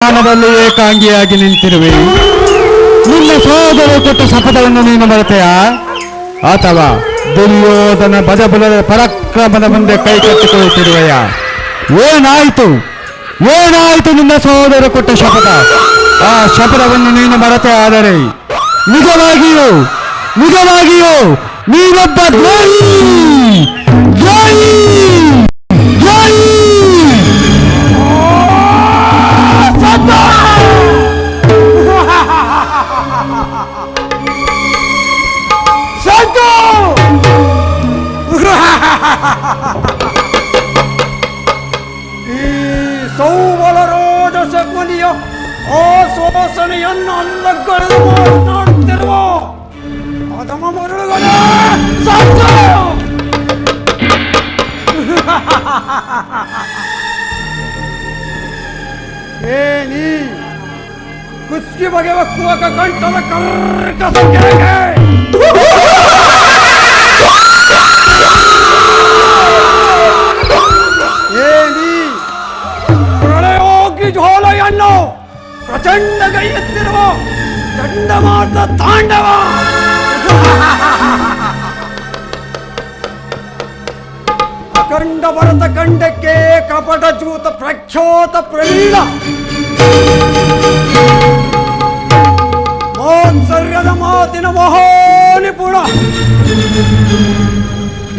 ಸ್ಥಾನದಲ್ಲಿ ಏಕಾಂಗಿಯಾಗಿ ನಿಂತಿರುವೆ. ನಿನ್ನ ಸೋದರ ಕೊಟ್ಟ ಶಪಥವನ್ನು ನೀನು ಮರೆತೆಯಾ, ಅಥವಾ ದುರ್ಯೋಧನ ಬದಬಲದ ಪರಾಕ್ರಮದ ಮುಂದೆ ಕೈ ಕಟ್ಟಿಕೊಳ್ಳುತ್ತಿರುವೆಯ? ಏನಾಯಿತು ಏನಾಯಿತು ನಿನ್ನ ಸೋದರ ಕೊಟ್ಟ ಶಪಥ? ಆ ಶಪಥವನ್ನು ನೀನು ಮರೆತೆ ಆದರೆ ನಿಜವಾಗಿಯೂ ನಿಜವಾಗಿಯೂ ನೀನೊಬ್ಬ ದ್ರೋಹಿ. ದ್ರೋಹಿ ದ್ರೋಹಿ. ಈ ಸೌಬಲರಾಜ ಶಕುನಿಯ ಆಶ್ವಾಸನೆಯನ್ನು ಅಲ್ಲಗಳೆದು ಮಾತನಾಡುತ್ತಿರುವ ಅದಮ ಮರುಳುಗಳ ಏನಿ ಕುಸ್ಕಿ ಬಗೆವ ಕುವಕ ಕಂಠದ ಕರ್ಕಸ ಕೆಳಗೆ ಏನಿ ಪ್ರಳಯೋಗಿ ಜ್ವಾಲೆಯನ್ನು ಪ್ರಚಂಡ ಗೈಯುತ್ತಿರುವ ಚಂಡಮಾರುತ ತಾಂಡವ. ಅಖಂಡ ಭರತ ಖಂಡಕ್ಕೆ ಕಪಟ ಜೂತ ಪ್ರಖ್ಯಾತ ಪ್ರವೀಣ ಮೋತ್ಸರ್ಯದ ಮಾತಿನ ಮಹಾನಿಪುಣ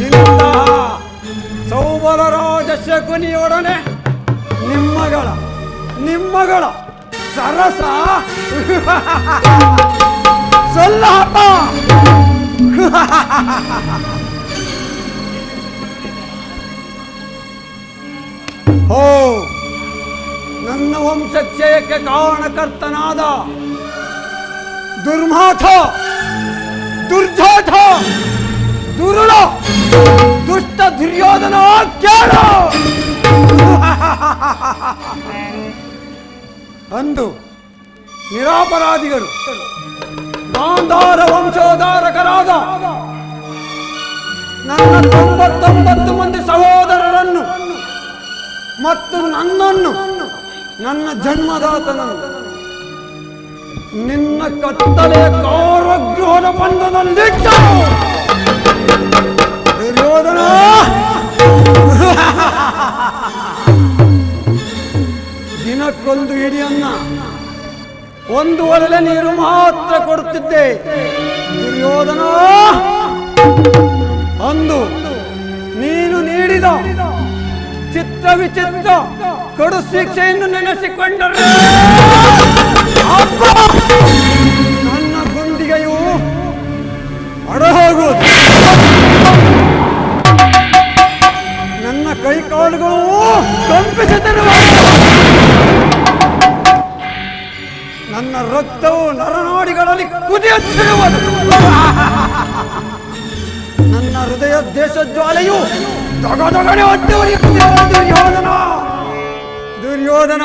ಇಂತಹ ಸೌಬಲರಾಜ ಶಕುನಿಯೊಡನೆ ನಿಮ್ಮಗಳ ಸರಸ ಸೊಲ್ಲಾಪ. ಹೋ, ನನ್ನ ವಂಶಕ್ಷಯಕ್ಕೆ ಕಾರಣಕರ್ತನಾದ ದುರ್ಮಾಥ, ದುರ್ಜಾಥ, ದುರುಳ, ದುಷ್ಟ ದುರ್ಯೋಧನ ಕೇಳ. ಅಂದು ನಿರಾಪರಾಧಿಗಳು ಗಾಂಧಾರ ವಂಶೋದ್ಧಾರಕರಾದ ನನ್ನ 99 ಮಂದಿ ಸಹೋದರರನ್ನು ಮತ್ತು ನನ್ನನ್ನು, ನನ್ನ ಜನ್ಮದಾತನನ್ನು ನಿನ್ನ ಕತ್ತಲೆಯ ಕಾರಾಗೃಹದ ಬಂಧನದಲ್ಲಿಟ್ಟು ದುರ್ಯೋಧನ ದಿನಕ್ಕೊಂದು ಹಿಡಿಯನ್ನ ಒಂದು ಒಲೆ ನೀರು ಮಾತ್ರ ಕೊಡುತ್ತಿದ್ದೆ. ದುರ್ಯೋಧನ, ಅಂದು ನೀನು ನೀಡಿದ ಚಿತ್ರ ವಿಚಿತ್ರ ಕಡು ಶಿಕ್ಷೆಯನ್ನು ನೆನೆಸಿಕೊಂಡರೆ ನನ್ನ ಗುಂಡಿಗೆಯು ಅಡಹೋಗುವುದು. ನನ್ನ ಕೈಕಾಲುಗಳು ಕಂಪಿಸುತ್ತಿರುವ, ನನ್ನ ರಕ್ತವು ನರನಾಡಿಗಳಲ್ಲಿ ಕುದಿಯುತ್ತಿರುವುದು. ನನ್ನ ಹೃದಯ ದೇಶ ಜ್ವಾಲೆಯು ದಗದಗನೆ ಹೊತ್ತು ಉರಿಯುತ್ತಿರುವ. ದುರ್ಯೋಧನ ದುರ್ಯೋಧನ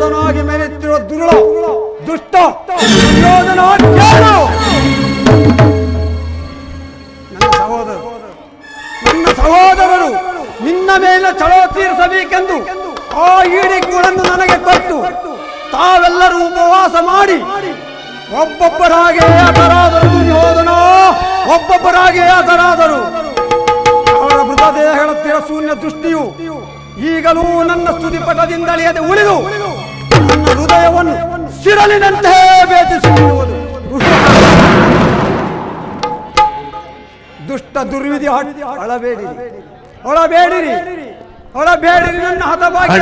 ದುರ್ಯೋಧನಾಗಿ ಮೆರೆಯುತ್ತಿರುವ ದುಷ್ಟ ದುರ್ಯೋಧನ ಕೇಳು. ನನ್ನ ಸಹೋದರರು ನಿನ್ನ ಮೇಲೆ ಛಲ ತೀರಿಸಬೇಕೆಂದು ಆ ಈಡಿಗಳನ್ನು ನನಗೆ ಕೊಟ್ಟು ತಾವೆಲ್ಲರೂ ಉಪವಾಸ ಮಾಡಿ ಒಬ್ಬೊಬ್ಬರಾಗೆ ಹತರಾದರು. ದುರ್ಯೋಧನ ಒಬ್ಬೊಬ್ಬರಾಗೆ ಹತರಾದರು. ಅವರ ಮೃತದೇಹಗಳ ಶೂನ್ಯ ದೃಷ್ಟಿಯು ಈಗಲೂ ನನ್ನ ಸ್ತುತಿಪಟದಿಂದ ಅಳಿಯದೆ ಉಳಿದು ನನ್ನ ಹೃದಯವನ್ನು ಸಿರಲಿನಂತೆ ಬೇಧಿಸುತ್ತಿರುವುದು. ದುಷ್ಟ ದುರ್ವಿಧಿ ಅಳಬೇಡಿರಿ, ಹೊಳಬೇಡಿರಿ, ಹೊಳಬೇಡಿರಿ ನನ್ನ ಹತಭಾಗ್ಯ,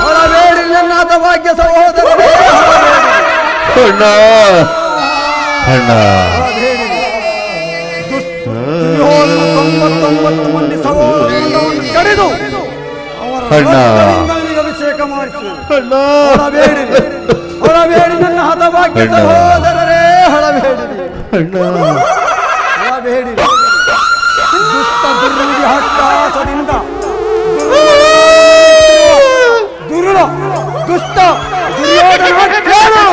ಹೊಳಬೇಡಿರಿ ನನ್ನ ಹತಭಾಗ್ಯ ಸಹೋದರರೇ. ದುರ್ಯೋಧನ 99 ಮಂದಿ ಸಹೋದರರನ್ನು ಕಡಿದು ಅವರ ಅಭಿಷೇಕ ಮಾಡಿಸಿದರು. ಹೊಳಬೇಡಿರಿ, ಹೊಳಬೇಡಿ ನನ್ನ ಹತಭಾಗ್ಯ ಸಹೋದರರೇ, ಹೊಳಬೇಡಿರಿ, ಹೊಳಬೇಡಿರಿ. ದುಷ್ಟ ದುರ್ವಿಧಿ ಹಟ್ಟಾಸದಿಂದ ದುಷ್ಟ ದುರ್ಯೋಧನ ಕೇಳು.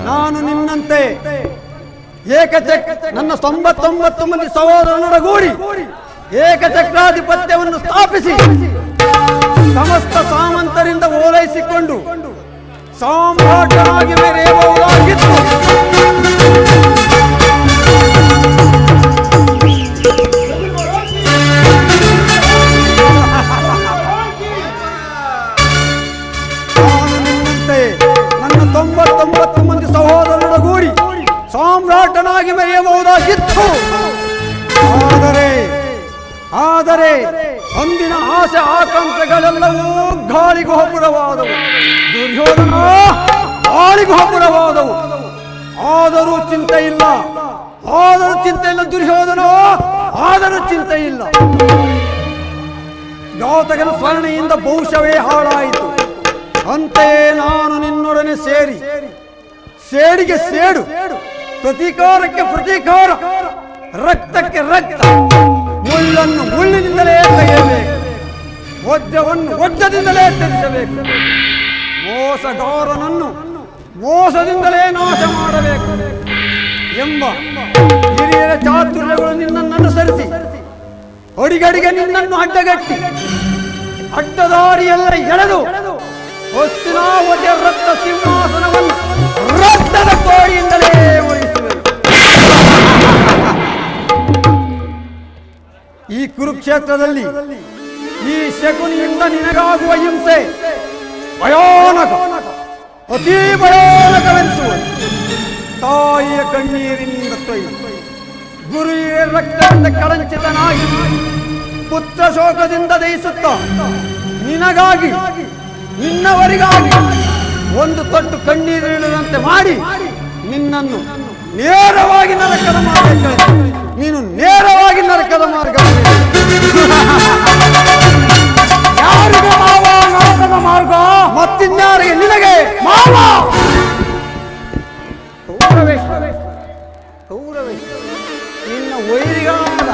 ನಾನು ನಿನ್ನಂತೆ ನನ್ನ 99 ಮಂದಿ ಸಹೋದರನೊಡಗೂಡಿ ಏಕಚಕ್ರಾಧಿಪತ್ಯವನ್ನು ಸ್ಥಾಪಿಸಿ ಸಮಸ್ತ ಸಾಮಂತರಿಂದ ಓಲೈಸಿಕೊಂಡು ಸಾಮ್ರಾಟನಾಗಿ ಮೆರೆಯಬಹುದಾಗಿತ್ತು. ನನ್ನ 99 ಮಂದಿ ಸಹೋದರರೊಡಗೂಡಿ ಸಾಮ್ರಾಟನಾಗಿ ಮೆರೆಯಬಹುದಾಗಿತ್ತು. ಆದರೆ ಅಂದಿನ ಆಸೆ ಆಕಾಂಕ್ಷೆಗಳೆಲ್ಲವೂ ಗಾಳಿಗೂ ಹಬ್ಬರವಾದವು. ದುರ್ಯೋಧನ ಗಾಳಿಗೂ ಹಬ್ಬರವಾದವು. ಆದರೂ ಚಿಂತೆ ಇಲ್ಲ, ದುರ್ಯೋಧನ, ಆದರೂ ಚಿಂತೆ ಇಲ್ಲ. ಘಾತಕನ ಸ್ಮರಣೆಯಿಂದ ಬಹುಶವೇ ಹಾಳಾಯಿತು. ಅಂತೆಯೇ ನಾನು ನಿನ್ನೊಡನೆ ಸೇಡಿಗೆ ಸೇಡು, ಪ್ರತೀಕಾರಕ್ಕೆ ಪ್ರತೀಕಾರ, ರಕ್ತಕ್ಕೆ ರಕ್ತ, ಮುಳ್ಳನ್ನು ಮುಳ್ಳಿನಿಂದಲೇ ತೆಗೆಯಬೇಕು, ವಜ್ರವನ್ನು ವಜ್ರದಿಂದಲೇ ತ್ಯಜಿಸಬೇಕು, ಮೋಸಗಾರನನ್ನು ಮೋಸದಿಂದಲೇ ನಾಶ ಮಾಡಬೇಕು ಎಂಬ ಹಿರಿಯರ ಚಾತುರ್ಯಗಳು ನಿನ್ನನ್ನು ಅನುಸರಿಸಿ ಅಡಿಗಡಿಗೆ ನಿನ್ನನ್ನು ಅಡ್ಡಗಟ್ಟಿ ಅಡ್ಡದಾರಿಯೆಲ್ಲ ಎಳೆದು ಹೊಸ್ತಿನಾವತಿಯ ರಕ್ತ ಸಿಂಹಾಸನವನ್ನು ರಕ್ತದ ಕೋಡಿಯಿಂದಲೇ ಉಳಿಸುವೆ. ಈ ಕುರುಕ್ಷೇತ್ರದಲ್ಲಿ ಈ ಶಕುನಿಯಿಂದ ನಿನಗಾಗುವ ಹಿಂಸೆ ಭಯಾನಕ, ಅತೀ ಭಯಾನಕವೆನಿಸುವುದು. ತಾಯಿಯ ಕಣ್ಣೀರಿನಿಂದ ತೊಯ್ದು ಗುರುವಿನ ರಕ್ತದಿಂದ ಕಳಂಚಿತನಾಗಿ ಪುತ್ರ ಶೋಕದಿಂದ ದಯಿಸುತ್ತ ನಿನಗಾಗಿ ನಿನ್ನವರಿಗಾಗಿ ಒಂದು ತೊಟ್ಟು ಕಣ್ಣೀರಿಡುವಂತೆ ಮಾಡಿ ನಿನ್ನನ್ನು ನೇರವಾಗಿ ನರಕದ ಮಾರ್ಗ, ನೀನು ನೇರವಾಗಿ ನರಕದ ಮಾರ್ಗ. ಯಾರಿಗೆ ಮಾವ ನರಕದ ಮಾರ್ಗ? ಮತ್ತಿನ್ಯಾರಿಗೆ? ನಿನಗೆ ಮಾವ. ನಿನ್ನ ವೈರಿಗಳಾದ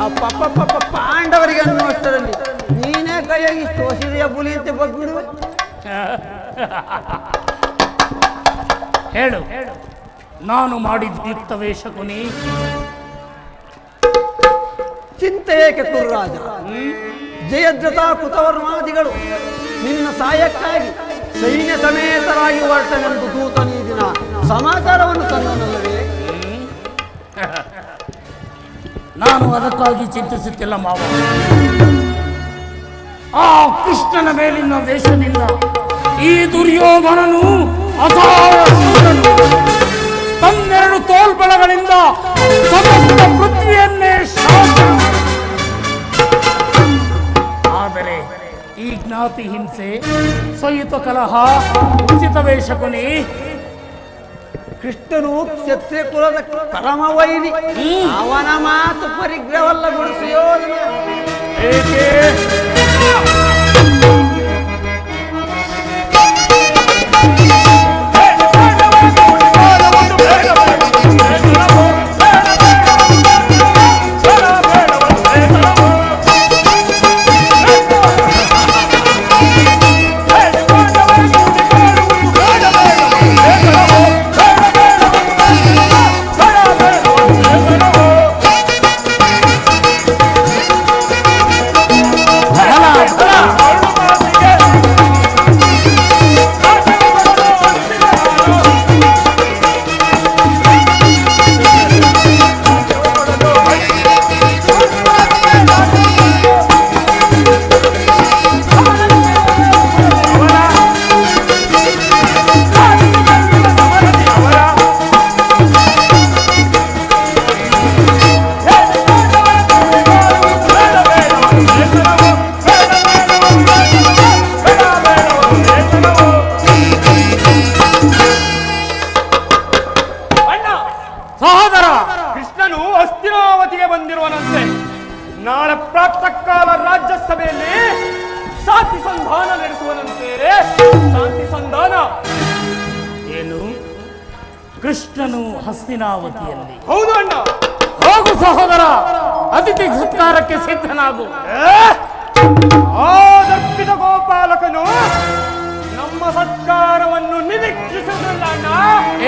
ಆ ಪಪ್ಪ ಪಾಂಡವರಿಗೆ ಅನ್ನುವಷ್ಟರಲ್ಲಿ ನೀನೇ ಕೈಯಾಗಿ ತೋಸಿದೆಯ ಬುಲಿ ಅಂತ ಬಂದ್ಬಿಡುವೆ. ಹೇಳು, ನಾನು ಮಾಡಿದ ಯುಕ್ತವೇ ಶಕುನಿ? ಚಿಂತೆ ಏಕೆ ಕುರುರಾಜ? ಜಯದ್ರತಾ ಕೃತವರ್ಮಾದಿಗಳು ನಿನ್ನ ಸಹಾಯಕ್ಕಾಗಿ ಸೈನ್ಯ ಸಮೇತರಾಗಿ ಹೊರಟನೆಂದು ದೂತನ ಈ ದಿನ ಸಮಾಚಾರವನ್ನು ತಂದನಲ್ಲವೇ? ನಾನು ಅದಕ್ಕಾಗಿ ಚಿಂತಿಸುತ್ತಿಲ್ಲ ಮಾವ. ಆ ಕೃಷ್ಣನ ಮೇಲಿನ ದೇಶದಿಂದ ಈ ದುರ್ಯೋಧನನು ತನ್ನೆರಡು ತೋಳ್ಬಳಗಳಿಂದ ಸಮಸ್ತ ಪೃಥ್ವಿಯನ್ನೇ ಶಾಸನ. ಆದರೆ ಈ ಜ್ಞಾತಿ ಹಿಂಸೆ, ಸಹಿತ ಕಲಹ ಉಚಿತವೇ ಶಕುನಿ? ಕೃಷ್ಣನು ಕ್ಷತ್ರಿಯ ಕುಲದ ಪರಮವೈರಿ, ಅವನ ಮಾತು ಪರಿಗ್ರಹವಲ್ಲ ಗುಡಿಸಿಯೋ. ಏಕೆ? ಕೃಷ್ಣನು ಹಸ್ತಿನಾವತಿಯಲ್ಲಿ. ಹೌದು ಅಣ್ಣ. ಹೋಗು ಸಹೋದರ, ಅತಿಥಿ ಸತ್ಕಾರಕ್ಕೆ ಸಿದ್ಧನಾಗು. ಆ ದಕ್ಷಿಣ ಗೋಪಾಲಕನು ನಮ್ಮ ಸತ್ಕಾರವನ್ನು ನಿರೀಕ್ಷಿಸುವುದಿಲ್ಲ ಅಣ್ಣ.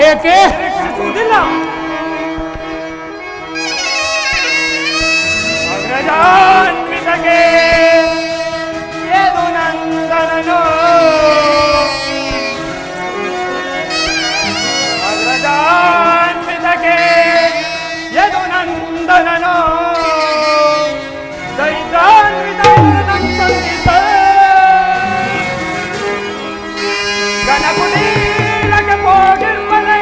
ಏಕೆ? ನಿರೀಕ್ಷಿಸುವುದಿಲ್ಲ. ಅಗ್ರಜಾನ್ವಿತಗೆ ಯದು ನಂದನನು, ಅಗ್ರಜಾನ್ವಿತಗೆ ಯದು ನಂದನನು, ದೈತಾನ್ವಿತ ಗಣಪುನೀಲಕ್ಕೆ ಹೋಗಿರ್ಬಲೆ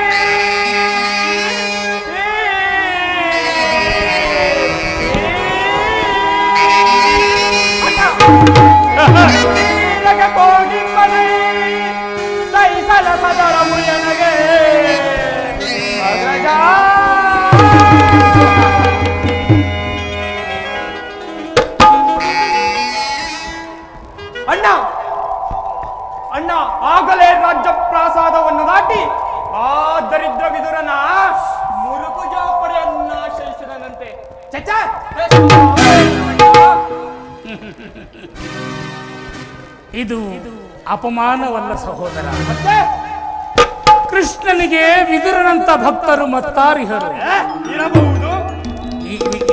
ನೀಲಕ್ಕೆ ಹೋಗಿರ್ಬಲೆ ಸೈಸಲ ಸದರ ಮುಯನಗೆ ಅಗ್ರಜ. ಅಣ್ಣ ಅಣ್ಣ, ಆಗಲೇ ರಾಜ್ಯ ಪ್ರಾಸಾದವನ್ನು ದಾಟಿ ಆ ದರಿದ್ರ ವಿದುರನ ಮುರುಕು ಜಾಪಡೆಯನ್ನ ಆಶ್ರಯಿಸಿದನಂತೆ. ಚಚ್ಚ ಇದು ಅಪಮಾನವಲ್ಲ ಸಹೋದರ. ಮತ್ತೆ ಕೃಷ್ಣನಿಗೆ ವಿದುರನಂತ ಭಕ್ತರು ಮತ್ತಾರಿಹರು. ಇರಬಹುದು.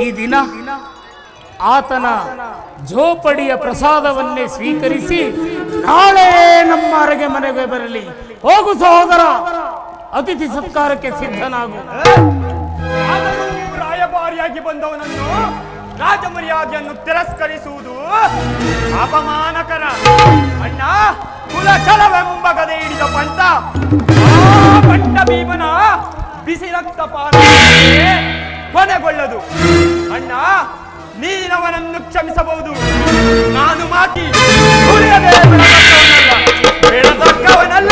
ಈ ದಿನ ಆತನ ಜೋಪಡಿಯ ಪ್ರಸಾದವನ್ನೇ ಸ್ವೀಕರಿಸಿ ನಾಳೆ ನಮ್ಮ ಅರಗೆ ಮನೆಗೆ ಬರಲಿ. ಹೋಗು ಸಹೋದರ, ಅತಿಥಿ ಸತ್ಕಾರಕ್ಕೆ ಸಿದ್ಧನಾಗು. ಆದರೂ ರಾಯಭಾರಿಯಾಗಿ ಬಂದವನನ್ನು ರಾಜಮರ್ಯಾದೆಯನ್ನು ತಿರಸ್ಕರಿಸುವುದು ಅಪಮಾನಕರ. ಅಣ್ಣ, ಕುಲಚಲವೆಂಬ ಗದೆ ಹಿಡಿದ ಪಂಥ ಆ ಪಂಡ ಭೀಮನ ಬಿಸಿ ರಕ್ತಪಾತ ಕೊನೆಗೊಳ್ಳದು. ಅಣ್ಣ, ನೀನವನನ್ನು ಕ್ಷಮಿಸಬಹುದು. ನಾನು ಮಾತಿ ಉಳಿಯದೆ ಬೆಳತಕ್ಕವನಲ್ಲ.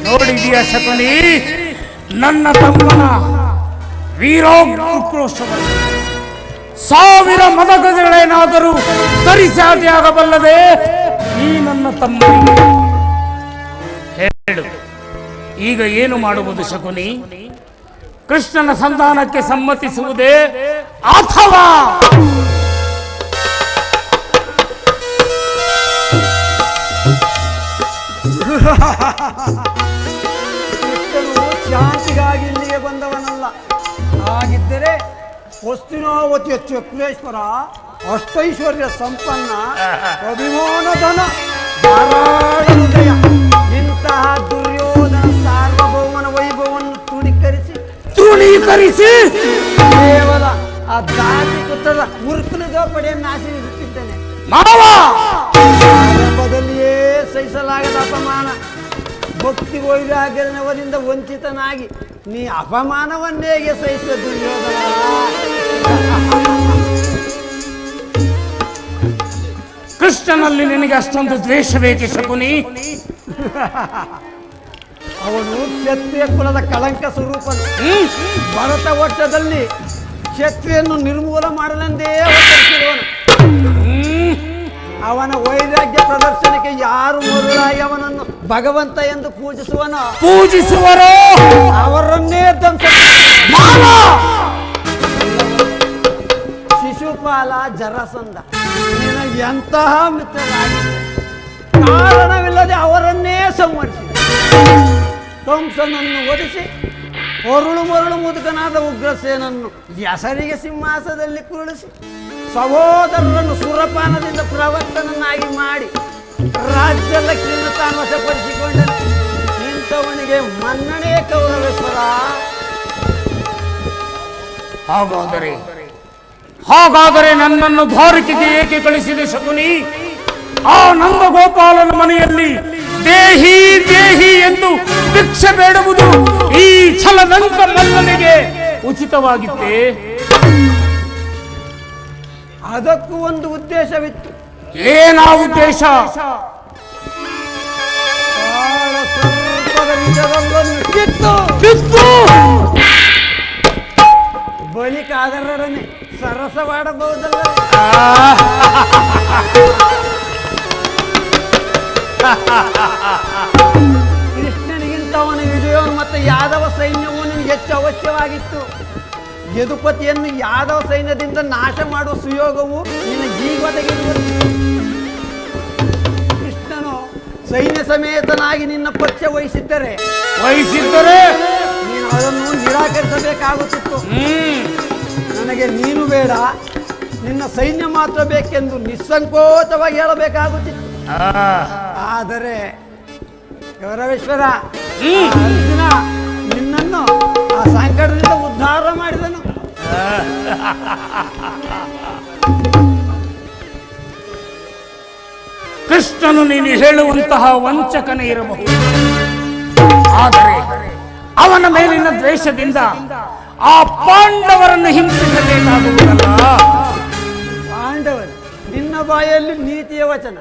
ನೋಡಿದೆಯಾ ಶಕುನಿ, ನನ್ನ ತಮ್ಮನ ವೀರೋಕ್ರೋಶವನ್ನು 1000 ಮದಗಜಗಳೇನಾದರೂ ಸರಿಸಾಟಿಯಾಗಬಲ್ಲದೆ ಈ ನನ್ನ ತಮ್ಮನಿಗೆ? ಹೇಳು, ಈಗ ಏನು ಮಾಡುವುದು ಶಕುನಿ? ಕೃಷ್ಣನ ಸಂಧಾನಕ್ಕೆ ಸಮ್ಮತಿಸುವುದೇ ಅಥವಾ ಕೃಷ್ಣನು ಶಾಂತಿಗಾಗಿ ಇಲ್ಲಿಗೆ ಬಂದವನಲ್ಲ. ಹಾಗಿದ್ದರೆ ಹೊಸ್ತಿನಾವತಿಯ ಚಕ್ರೇಶ್ವರ ಅಷ್ಟೈಶ್ವರ್ಯ ಸಂಪನ್ನ, ಅಭಿಮಾನಧನ, ಧಾರಾಳ ಹೃದಯ, ಇಂತಹ ದುರ್ಯೋಧನ ಸಾರ್ವಭೌಮನ ವೈಭವವನ್ನು ತೃಣೀಕರಿಸಿ ಕೇವಲ ಆ ದಾರಿ ಪುತ್ರದ ಮುರುಕನ ಜೋಪಡಿಯನ್ನು ಆಶೀರ್ವಿಸುತ್ತಿದ್ದೇನೆ. ಆರಂಭದಲ್ಲಿಯೇ ಸಹಿಸಲಾಗದ ಅಪಮಾನ, ಭಕ್ತಿ ವೈರಾಗ್ಯನವರಿಂದ ವಂಚಿತನಾಗಿ ನೀ ಅಪಮಾನವನ್ನೇಗೆ ಸಹಿಸುವ ದುರ್ಯೋಧನ? ಕೃಷ್ಣನಲ್ಲಿ ನಿನಗೆ ಅಷ್ಟೊಂದು ದ್ವೇಷ ಬೇಕೆ ಶಕುನಿ? ಅವನು ಕ್ಷತ್ರಿಯ ಕುಲದ ಕಳಂಕ ಸ್ವರೂಪನು. ಭರತ ವಟ್ಟದಲ್ಲಿ ಕ್ಷತ್ರಿಯನ್ನು ನಿರ್ಮೂಲ ಮಾಡಲೆಂದೇ ಅವತರಿಸಿರುವನು. ಅವನ ವೈರಾಗ್ಯ ಪ್ರದರ್ಶನಕ್ಕೆ ಯಾರು ಮರುಳಾಗಿ ಅವನನ್ನು ಭಗವಂತ ಎಂದು ಪೂಜಿಸುವರೋ ಅವರನ್ನೇ ಧ್ವಂಸ. ಶಿಶುಪಾಲ ಜರಸಂಧ ನಿನಗೆ ಎಂತಹ ಮಿತ್ರರಾಗಿದ್ದೆ. ಕಾರಣವಿಲ್ಲದೆ ಅವರನ್ನೇ ಸಂಹರಿಸಿದ. ಕಂಸನನ್ನು ಒದಿಸಿ ಹೊರಳು ಮರಳು ಮುದುಕನಾದ ಉಗ್ರಸೇನನ್ನು ಹೆಸರಿಗೆ ಸಿಂಹಾಸನದಲ್ಲಿ ಕುರುಳಿಸಿ ಸಹೋದರರನ್ನು ಸುರಪಾನದಿಂದ ಪ್ರವರ್ತನನ್ನಾಗಿ ಮಾಡಿ ರಾಜ್ಯ ಲಕ್ಷ್ಮಿಯನ್ನು ತಾನು ವಶಪಡಿಸಿಕೊಂಡನು. ಇಂಥವನಿಗೆ ಮನ್ನಣೆ ಕೌರವೇಶ್ವರ. ಹಾಗಾದರೆ ನನ್ನನ್ನು ದ್ವಾರಕೆಗೆ ಏಕೆ ಕಳಿಸಿದೆ ಶಕುನಿ? ಆ ನಂದಗೋಪಾಲನ ಮನೆಯಲ್ಲಿ ದೇಹಿ ದೇಹಿ ಎಂದು ಭಿಕ್ಷೆ ಬೇಡುವುದು ಈ ಛಲದಂಕ ಮಲ್ಲನಿಗೆ ಉಚಿತವಾಗಿತ್ತೇ? ಅದಕ್ಕೂ ಒಂದು ಉದ್ದೇಶವಿತ್ತು. ಏನಾ ಉದ್ದೇಶ? ಬಹಳ ಸ್ವಲ್ಪದ ವಿಷಯವನ್ನು ಕಿತ್ತು ಬಳಿಕ ಅದರೊಡನೆ ಸರಸವಾಡಬಹುದಲ್ಲ. ಕೃಷ್ಣನಿಗಿಂತ ಅವನ ವಿಜಯವನ್ನು ಮತ್ತು ಯಾದವ ಸೈನ್ಯವು ನಿನಗೆ ಹೆಚ್ಚು ಅವಶ್ಯವಾಗಿತ್ತು. ಯದುಪತಿಯನ್ನು ಯಾದವ ಸೈನ್ಯದಿಂದ ನಾಶ ಮಾಡುವ ಸುಯೋಗವು ನಿನಗೀಗ ಒದಗಿರುವುದು. ಕೃಷ್ಣನು ಸೈನ್ಯ ಸಮೇತನಾಗಿ ನಿನ್ನ ಪಕ್ಷ ವಹಿಸಿದ್ದರೆ ನೀನು ಅದನ್ನು ನಿರಾಕರಿಸಬೇಕಾಗುತ್ತಿತ್ತು. ನನಗೆ ನೀನು ಬೇಡ, ನಿನ್ನ ಸೈನ್ಯ ಮಾತ್ರ ಬೇಕೆಂದು ನಿಸ್ಸಂಕೋಚವಾಗಿ ಹೇಳಬೇಕಾಗುತ್ತಿತ್ತು. ಆದರೆ ಗೌರವೇಶ್ವರ, ಅರ್ಜುನ ನಿನ್ನನ್ನು ಆ ಸಂಕಟದಿಂದ ಉದ್ಧಾರ ಮಾಡಿದನು. ಕೃಷ್ಣನು ನೀನು ಹೇಳುವಂತಹ ವಂಚಕನೇ ಇರಬಹುದು, ಆದರೆ ಅವನ ಮೇಲಿನ ದ್ವೇಷದಿಂದ ಆ ಪಾಂಡವರನ್ನು ಹಿಂಸಿಸಬೇಕಾಗುವುದಲ್ಲ. ಪಾಂಡವರು ನಿನ್ನ ಬಾಯಲ್ಲಿ ನೀತಿಯ ವಚನ.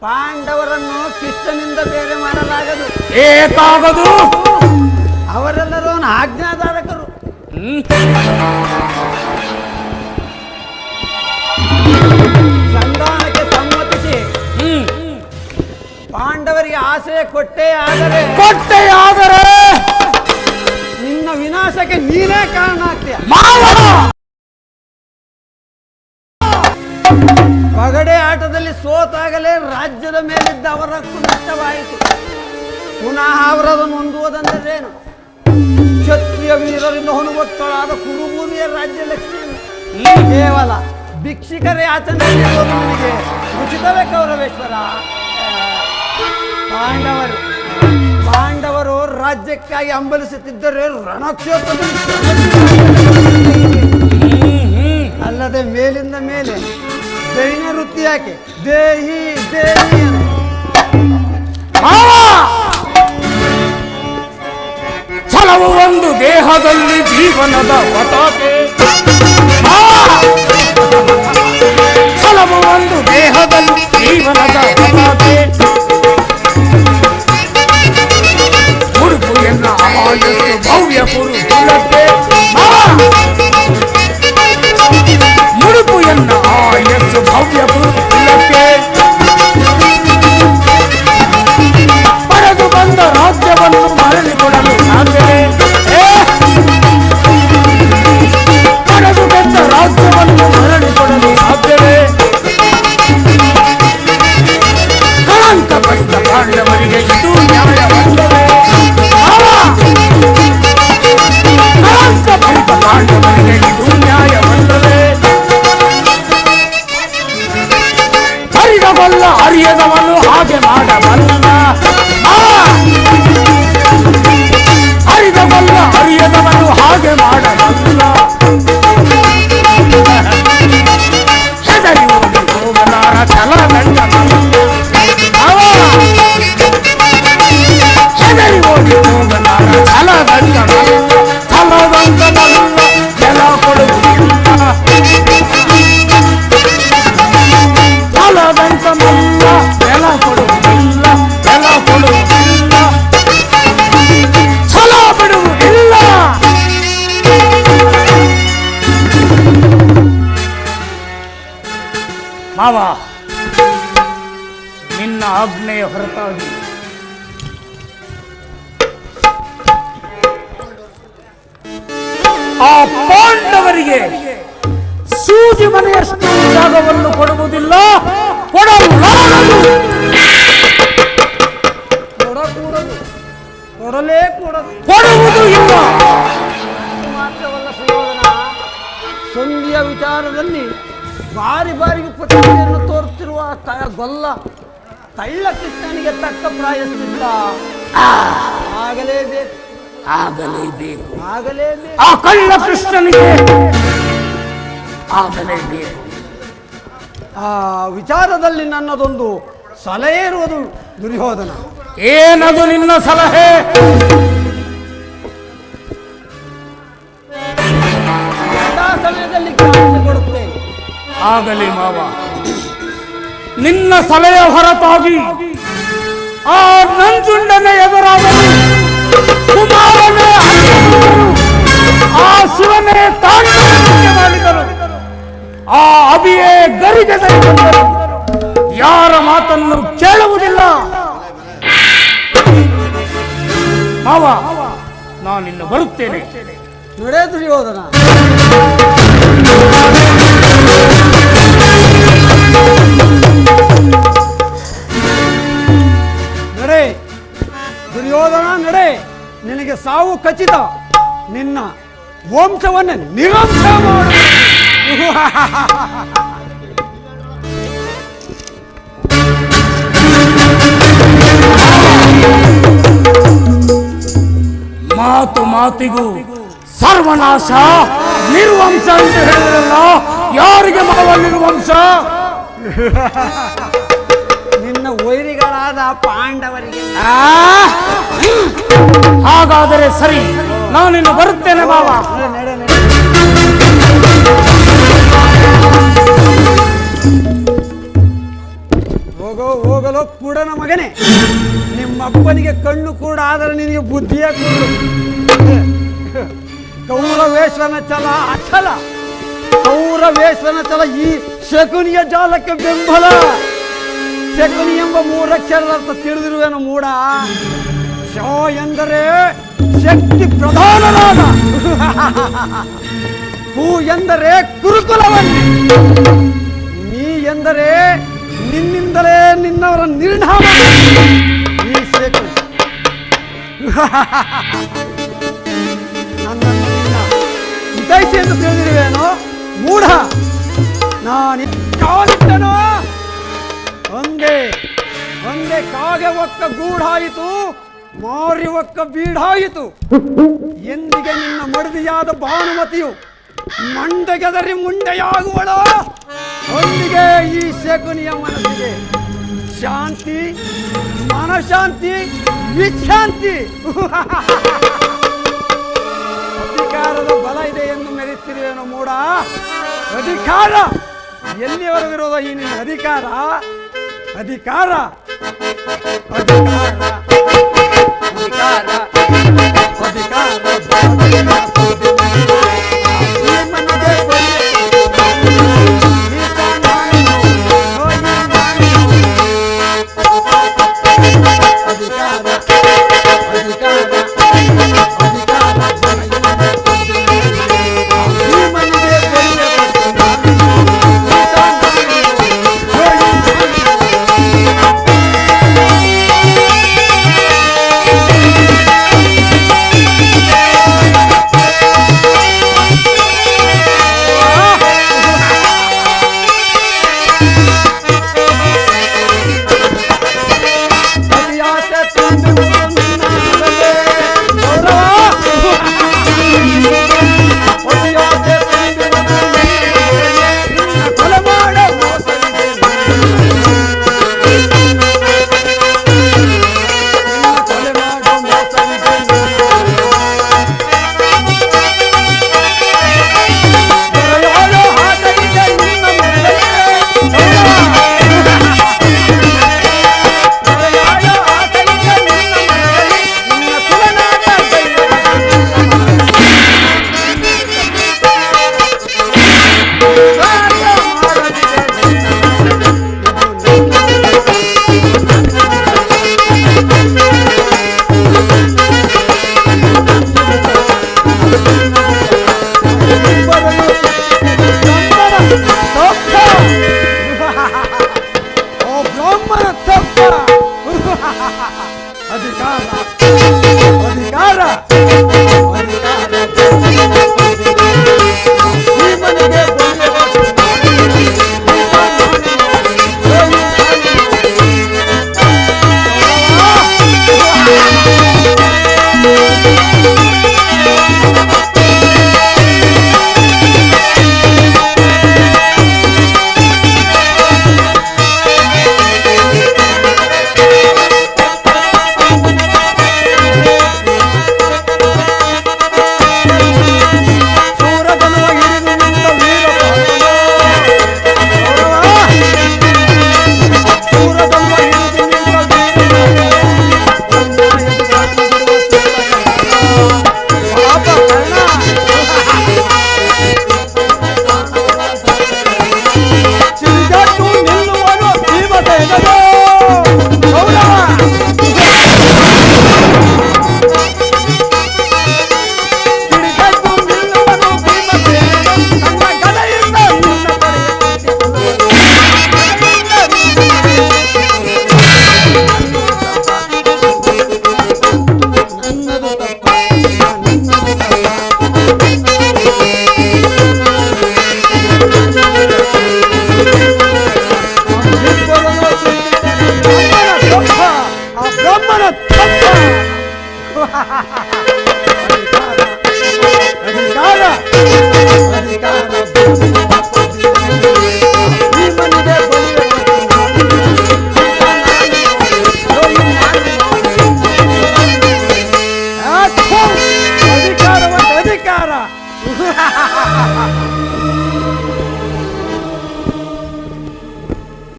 ಪಾಂಡವರನ್ನು ಕೃಷ್ಣನಿಂದ ಬೇರೆ ಮಾಡಲಾಗದು. ಏಕಾಗದು. ಅವರೆಲ್ಲರೂ ಅವನ ಆಜ್ಞಾಧಾರಕರು. ಸಂಧಾನಕ್ಕೆ ಸಮ್ಮತಿಸಿ ಪಾಂಡವರಿಗೆ ಆಶ್ರಯ ಕೊಟ್ಟೇ ಆದರೆ ನಿನ್ನ ವಿನಾಶಕ್ಕೆ ನೀನೇ ಕಾರಣ ಆಗ್ತೀಯ. ಪಗಡೆ ಆಟದಲ್ಲಿ ಸೋತಾಗಲೇ ರಾಜ್ಯದ ಮೇಲಿದ್ದ ಅವರ ಹಕ್ಕು ನಷ್ಟವಾಯಿತು. ಪುನಃ ಅವರದನ್ನು ಹೊಂದುವುದೆಂದರೇನು? ಕ್ಷತ್ರಿಯ ವೀರರಿಂದ ಹೊಣುಗೊತ್ತಳಾದ ಕುರುಭೂಮಿಯ ರಾಜ್ಯ ಲಕ್ಷ್ಮಿಯನ್ನು ಕೇವಲ ಭಿಕ್ಷಿಕರೇ ಆಚರಣೆಯಲ್ಲಿ ನನಗೆ ಉಚಿತವೇ ಕೌರವೇಶ್ವರ? ಪಾಂಡವರು ರಾಜ್ಯಕ್ಕಾಗಿ ಹಂಬಲಿಸುತ್ತಿದ್ದರೆ ರಣಕ್ಷೇತ್ರದಲ್ಲಿ ಅಲ್ಲದೆ ಮೇಲಿಂದ ಮೇಲೆ ದೈನ್ಯ ವೃತ್ತಿ ಯಾಕೆ? ದೇಹಿ ದೇಹಿ ಛಲವು ಒಂದು ದೇಹದಲ್ಲಿ ಜೀವನದ ಪತಾಕೆ. ಛಲವು ಒಂದು ದೇಹದಲ್ಲಿ ಜೀವನದ ಪತಾಕೆ. ಉಡುಪು ಎನ್ನ ಆಯಸ್ಸು ಭವ್ಯ ಕುರುಕುಲಕ್ಕೆ. ಮುಡುಪು ಎನ್ನ ಆಯಸ್ಸು ಭವ್ಯ ಕುರುಕುಲಕ್ಕೆ. ಪಡೆದು ಬಂದ ರಾಜ್ಯವನ್ನು ಮರಳಿ ಕೊಡಲು ಸಾಧ್ಯವೇ? ಪಡೆದು ಬಂದ ರಾಜ್ಯವನ್ನು ಮರಳಿ ಕೊಡಲು ಸಾಧ್ಯವೇ? ಕಳಂಕ ಪಡಿದ ಪಾಂಡವರಿಗೆ ಇದು ನ್ಯಾಯವಲ್ಲವೇ? ಕಳಂಕ ಪಡಿದ ಪಾಂಡವರಿಗೆ ಇದು ನ್ಯಾಯವಲ್ಲವೇ? ಅರಿಯಬಲ್ಲ ಅರಿಯದವನು ಹಾಗೆ ಮಾಡಬಲ್ಲ. ಅರಿಯಬಲ್ಲ ಅರಿಯದವನು ಹಾಗೆ ಮಾಡಬಲ್ಲ. ಹೆದರಿ ಓಡಿ ಹೋಗಲಾರ ಛಲದಂಡ ಮಲ್ಲ. ಹೆದರಿ ಓಡಿ ಹೋಗಲಾರ ಛಲದಂಡ ಮಲ್ಲ. ಛಲದಂಡ ಮಲ್ಲ ಜಲ ಕೊಡುವುದಿಲ್ಲ. ಛಲದಂಡ ಮಲ್ಲ ಜಲ ಕೊಡುವುದಿಲ್ಲ. ಜಲ ಕೊಡುವುದಿಲ್ಲ. ಛಲ ಬಿಡುವುದಿಲ್ಲ. ಮಾವ, ನಿನ್ನ ಆಜ್ಞೆಯ ಹೊರತಾಗಿ ಆ ಪಾಂಡವರಿಗೆ ಸೂಜಿ ಮನೆಯಷ್ಟು ಜಾಗವನ್ನು ಕೊಡುವುದಿಲ್ಲ, ಕೊಡಲಾರದು. ಕೊಡಕೂಡದು, ಕೊಡಲೇ ಕೂಡದು, ಕೊಡುವುದು ಇಲ್ಲ. ಮಾತ್ರವಲ್ಲ ಸುಯೋಧನ, ಸಂಧಿಯ ವಿಚಾರದಲ್ಲಿ ಬಾರಿ ಬಾರಿಗೆ ಪ್ರತಿಭೆಯನ್ನು ತೋರುತ್ತಿರುವ ಗೊಲ್ಲ ತಳ್ಳ ಕೃಷ್ಣನಿಗೆ ತಕ್ಕ ಪ್ರಾಯಶ್ಚಿತ್ತ ಆಗಲೇಬೇಕು, ಆಗಲೇಬೇಕು. ಆಗಲೇಬೇಕು. ಆ ಕಳ್ಳ ಕೃಷ್ಣನಿಗೆ ಆಗಲೇಬೇಕು. ಆ ವಿಚಾರದಲ್ಲಿ ನನ್ನದೊಂದು ಸಲಹೆ ಇರುವುದು ದುರ್ಯೋಧನ. ಏನದು ನಿನ್ನ ಸಲಹೆ? ಎಲ್ಲಾ ಸಮಯದಲ್ಲಿ ಕಾಳಜಿ ಕೊಡುತ್ತೇನೆ. ಆಗಲಿ ಮಾವ, ನಿನ್ನ ಸಲಹೆ ಹೊರತಾಗಿ ಆ ನಂಜುಂಡನ ಎದುರಾಗಲಿ ಕುಮಾರನೇ ಹರಿದರು, ಆ ಶಿವನೇ ತಾಂಡವ ಮಾಡಿದರು, ಆ ಅಭಿಯೇ ಗರಿಗೆ ಬಂದರು, ಯಾರ ಮಾತನ್ನು ಕೇಳುವುದಿಲ್ಲ. ಮಾವ, ನಾನಿನ್ನು ಬರುತ್ತೇನೆ. ನೋಡೇ ದುರ್ಯೋಧನ, ನಡೆ ದುರ್ಯೋಧನ ನಡೆ. ನಿನಗೆ ಸಾವು ಖಚಿತ. ನಿನ್ನ ವಂಶವನ್ನು ನಿರಂಶ ಮಾಡು. ಮಾತು ಮಾತಿಗೂ ಸರ್ವನಾಶ, ನಿರ್ವಂಶ ಅಂತ ಹೇಳಿದ್ರಲ್ಲ, ಯಾರಿಗೆ ಮಾವ ನಿರ್ವಂಶ? ನಿನ್ನ ವೈರಿಗಳಾದ ಪಾಂಡವರಿಗೆ. ಹಾಗಾದರೆ ಸರಿ, ನಾನಿನ್ನು ಬರುತ್ತೇನೆ ಮಾವ. ನಡೆ ನಡೆ. ಹೋಗಲು ಕೂಡನ ಮಗನೇ, ನಿಮ್ಮಪ್ಪನಿಗೆ ಕಣ್ಣು ಕೂಡ ಆದರೆ ನಿನಗೆ ಬುದ್ಧಿಯ ಕೂಡು. ಕೌರವೇಶ್ವರನ ಛಲ ಅಚಲ, ಕೌರವೇಶ್ವರನ ಛಲ ಈ ಶಕುನಿಯ ಜಾಲಕ್ಕೆ ಬೆಂಬಲ. ಶಕುನಿ ಎಂಬ ಮೂರಕ್ಷರದ ಅರ್ಥ ತಿಳಿದಿರುವೇನು ಮೂಡ? ಶೋ ಎಂದರೆ ಶಕ್ತಿ ಪ್ರಧಾನರಾದ, ಹೂ ಎಂದರೆ ಕುರುಕುಲವನ್ನೇ, ನೀ ಎಂದರೆ ನಿನ್ನಿಂದಲೇ ನಿನ್ನವರ ನಿರ್ಣಾಮ. ಈ ಶಕುನಿ ನನ್ನನ್ನು ನಿನ್ನ ಹಿತೈಷಿ ಎಂದು ತಿಳಿದಿರುವೇನೋ ಮೂಢ. ನಾನಿಟ್ಟನೋ ಒಂದೇ ಒಂದೇ ಕಾಗೆ ಒಕ್ಕ ಗೂಢಾಯಿತು, ಮಾರಿ ಒಕ್ಕ ಬೀಡಾಯಿತು. ಎಂದಿಗೆ ನಿನ್ನ ಮಡದಿಯಾದ ಭಾನುಮತಿಯು ಮಂಡೆಗೆದರಿ ಮುಂಡೆಯಾಗುವಳೋ, ಒಂದಿಗೆ ಈ ಶಕುನಿಯ ಮನಸ್ಸಿಗೆ ಶಾಂತಿ, ಮನಶಾಂತಿ, ವಿಶ್ರಾಂತಿ. ಅಧಿಕಾರದ ಬಲ ಇದೆ ಎಂದು ಮೆರೆಯುತ್ತಿರುವೇನೋ ಮೂಡ. ಅಧಿಕಾರ ಎಲ್ಲಿಯವರೆಗಿರೋದ ಈ ನಿನ್ನ ಅಧಿಕಾರ? ಅಧಿಕಾರ ಅಧಿಕಾರ ಅಧಿಕಾರ